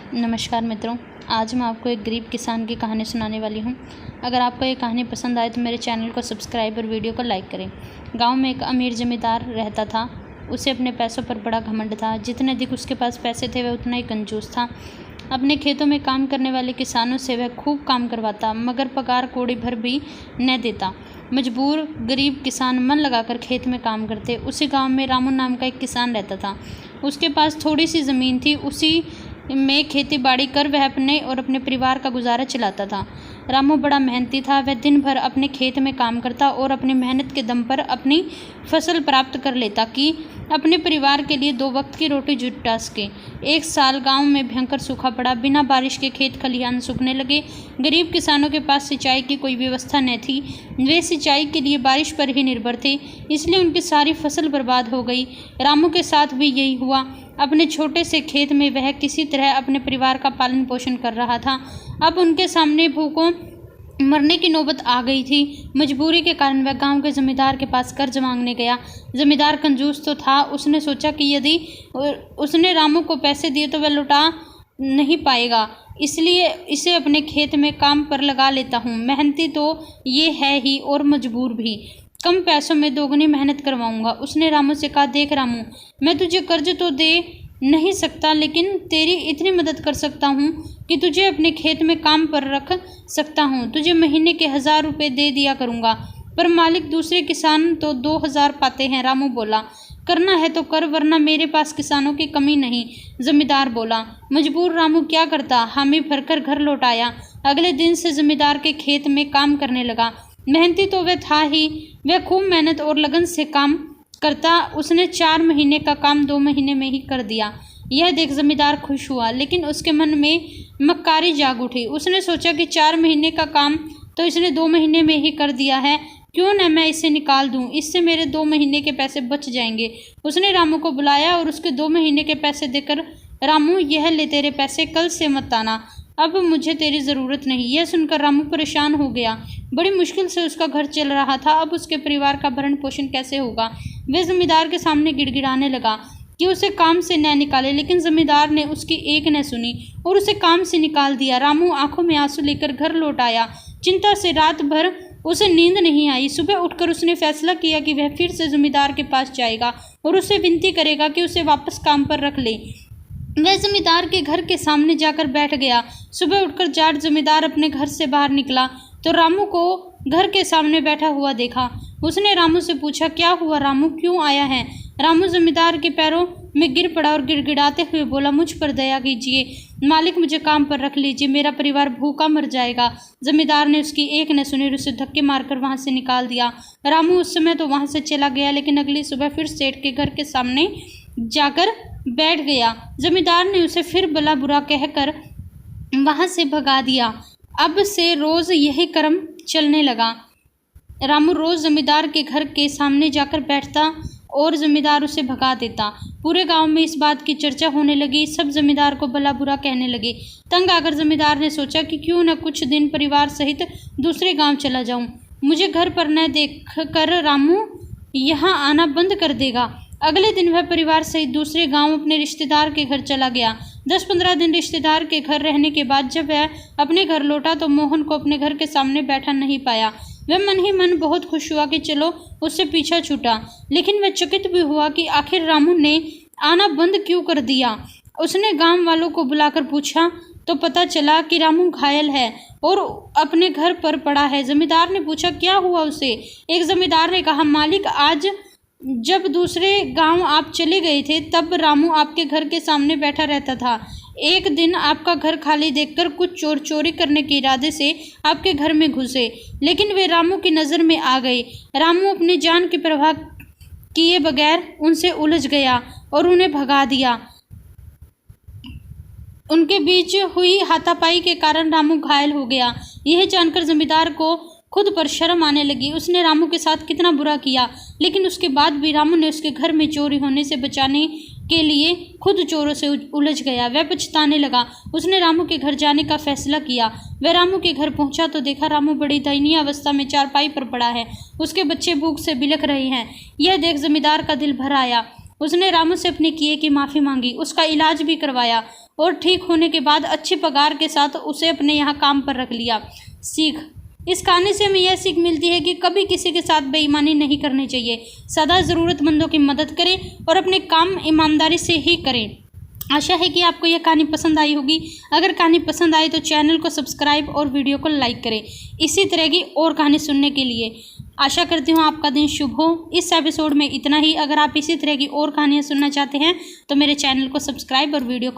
नमस्कार मित्रों, आज मैं आपको एक गरीब किसान की कहानी सुनाने वाली हूँ। अगर आपको ये कहानी पसंद आए तो मेरे चैनल को सब्सक्राइब और वीडियो को लाइक करें। गांव में एक अमीर जमींदार रहता था। उसे अपने पैसों पर बड़ा घमंड था। जितने अधिक उसके पास पैसे थे वह उतना ही कंजूस था। अपने खेतों में काम करने वाले किसानों से वह खूब काम करवाता, मगर पगार कौड़ी भर भी न देता। मजबूर गरीब किसान मन लगाकर खेत में काम करते। उसी गाँव में रामू नाम का एक किसान रहता था। उसके पास थोड़ी सी ज़मीन थी। उसी में खेती बाड़ी कर वह अपने और अपने परिवार का गुजारा चलाता था। रामू बड़ा मेहनती था। वह दिन भर अपने खेत में काम करता और अपनी मेहनत के दम पर अपनी फसल प्राप्त कर लेता कि अपने परिवार के लिए 2 वक्त की रोटी जुटा सके। एक साल गांव में भयंकर सूखा पड़ा। बिना बारिश के खेत खलिहान सूखने लगे। गरीब किसानों के पास सिंचाई की कोई व्यवस्था न थी। वे सिंचाई के लिए बारिश पर ही निर्भर थे, इसलिए उनकी सारी फसल बर्बाद हो गई। रामू के साथ भी यही हुआ। अपने छोटे से खेत में वह किसी तरह अपने परिवार का पालन पोषण कर रहा था। अब उनके सामने भूखों मरने की नौबत आ गई थी। मजबूरी के कारण वह गांव के जमींदार के पास कर्ज मांगने गया। जमींदार कंजूस तो था। उसने सोचा कि यदि उसने रामू को पैसे दिए तो वह लौटा नहीं पाएगा, इसलिए इसे अपने खेत में काम पर लगा लेता हूँ। मेहनती तो ये है ही और मजबूर भी। कम पैसों में दोगुनी मेहनत करवाऊंगा। उसने रामू से कहा, देख रामू, मैं तुझे कर्ज तो दे नहीं सकता, लेकिन तेरी इतनी मदद कर सकता हूँ कि तुझे अपने खेत में काम पर रख सकता हूँ। तुझे महीने के 1000 रुपये दे दिया करूँगा। पर मालिक, दूसरे किसान तो 2000 पाते हैं। रामू बोला, करना है तो कर, वरना मेरे पास किसानों की कमी नहीं। जमींदार बोला। मजबूर रामू क्या करता, हामी भरकर घर लौट आया। अगले दिन से जमींदार के खेत में काम करने लगा। मेहनती तो वह था ही। वह खूब मेहनत और लगन से काम करता। उसने 4 महीने का काम 2 महीने में ही कर दिया। यह देख जमींदार खुश हुआ, लेकिन उसके मन में मक्कारी जाग उठी। उसने सोचा कि 4 महीने का काम तो इसने 2 महीने में ही कर दिया है, क्यों न मैं इसे निकाल दूं। इससे मेरे 2 महीने के पैसे बच जाएंगे। उसने रामू को बुलाया और उसके 2 महीने के पैसे देकर, रामू यह ले तेरे पैसे, कल से मत आना, अब मुझे तेरी ज़रूरत नहीं। यह सुनकर रामू परेशान हो गया। बड़ी मुश्किल से उसका घर चल रहा था। अब उसके परिवार का भरण पोषण कैसे होगा। वह जमींदार के सामने गिड़गिड़ाने लगा कि उसे काम से न निकाले, लेकिन जमींदार ने उसकी एक न सुनी और उसे काम से निकाल दिया। रामू आंखों में आंसू लेकर घर लौट आया। चिंता से रात भर उसे नींद नहीं आई। सुबह उठकर उसने फैसला किया कि वह फिर से जमींदार के पास जाएगा और उससे विनती करेगा कि उसे वापस काम पर रख ले। वह जमींदार के घर के सामने जाकर बैठ गया। सुबह उठकर जाट जमींदार अपने घर से बाहर निकला तो रामू को घर के सामने बैठा हुआ देखा। उसने रामू से पूछा, क्या हुआ रामू, क्यों आया है। रामू जमींदार के पैरों में गिर पड़ा और गिड़गिड़ाते हुए बोला, मुझ पर दया कीजिए मालिक, मुझे काम पर रख लीजिए, मेरा परिवार भूखा मर जाएगा। जमींदार ने उसकी एक न सुनी और उसे धक्के मारकर वहां से निकाल दिया। रामू उस समय तो वहां से चला गया, लेकिन अगली सुबह फिर सेठ के घर के सामने जाकर बैठ गया। जमींदार ने उसे फिर भला बुरा कहकर वहां से भगा दिया। अब से रोज यही क्रम चलने लगा। रामू रोज जमींदार के घर के सामने जाकर बैठता और जमींदार उसे भगा देता। पूरे गांव में इस बात की चर्चा होने लगी। सब जमींदार को भला बुरा कहने लगे। तंग आकर जमींदार ने सोचा कि क्यों न कुछ दिन परिवार सहित दूसरे गांव चला जाऊं। मुझे घर पर न देख कर रामू यहाँ आना बंद कर देगा। अगले दिन वह परिवार सहित दूसरे गांव अपने रिश्तेदार के घर चला गया। 10-15 दिन रिश्तेदार के घर रहने के बाद जब वह अपने घर लौटा तो मोहन को अपने घर के सामने बैठा नहीं पाया। वह मन ही मन बहुत खुश हुआ कि चलो उससे पीछा छूटा, लेकिन वह चकित भी हुआ कि आखिर रामू ने आना बंद क्यों कर दिया। उसने गांव वालों को बुलाकर पूछा तो पता चला कि रामू घायल है और अपने घर पर पड़ा है। जमींदार ने पूछा, क्या हुआ उसे। एक जमींदार ने कहा, मालिक, आज जब दूसरे गांव आप चले गए थे तब रामू आपके घर के सामने बैठा रहता था। एक दिन आपका घर खाली देखकर कुछ चोर चोरी करने के इरादे से आपके घर में घुसे, लेकिन वे रामू की नज़र में आ गए। रामू अपनी जान की परवाह किए बगैर उनसे उलझ गया और उन्हें भगा दिया। उनके बीच हुई हाथापाई के कारण रामू घायल हो गया। यह जानकर जमींदार को खुद पर शर्म आने लगी। उसने रामू के साथ कितना बुरा किया, लेकिन उसके बाद भी रामू ने उसके घर में चोरी होने से बचाने के लिए खुद चोरों से उलझ गया। वह पछताने लगा। उसने रामू के घर जाने का फैसला किया। वह रामू के घर पहुंचा तो देखा रामू बड़ी दयनीय अवस्था में चारपाई पर पड़ा है। उसके बच्चे भूख से बिलख रहे हैं। यह देख जमींदार का दिल भर आया। उसने रामू से अपने किए की माफ़ी मांगी, उसका इलाज भी करवाया और ठीक होने के बाद अच्छी पगार के साथ उसे अपने यहाँ काम पर रख लिया। सीख, इस कहानी से हमें यह सीख मिलती है कि कभी किसी के साथ बेईमानी नहीं करनी चाहिए। सदा ज़रूरतमंदों की मदद करें और अपने काम ईमानदारी से ही करें। आशा है कि आपको यह कहानी पसंद आई होगी। अगर कहानी पसंद आई तो चैनल को सब्सक्राइब और वीडियो को लाइक करें इसी तरह की और कहानी सुनने के लिए। आशा करती हूँ आपका दिन शुभ हो। इस एपिसोड में इतना ही। अगर आप इसी तरह की और कहानियाँ सुनना चाहते हैं तो मेरे चैनल को सब्सक्राइब और वीडियो को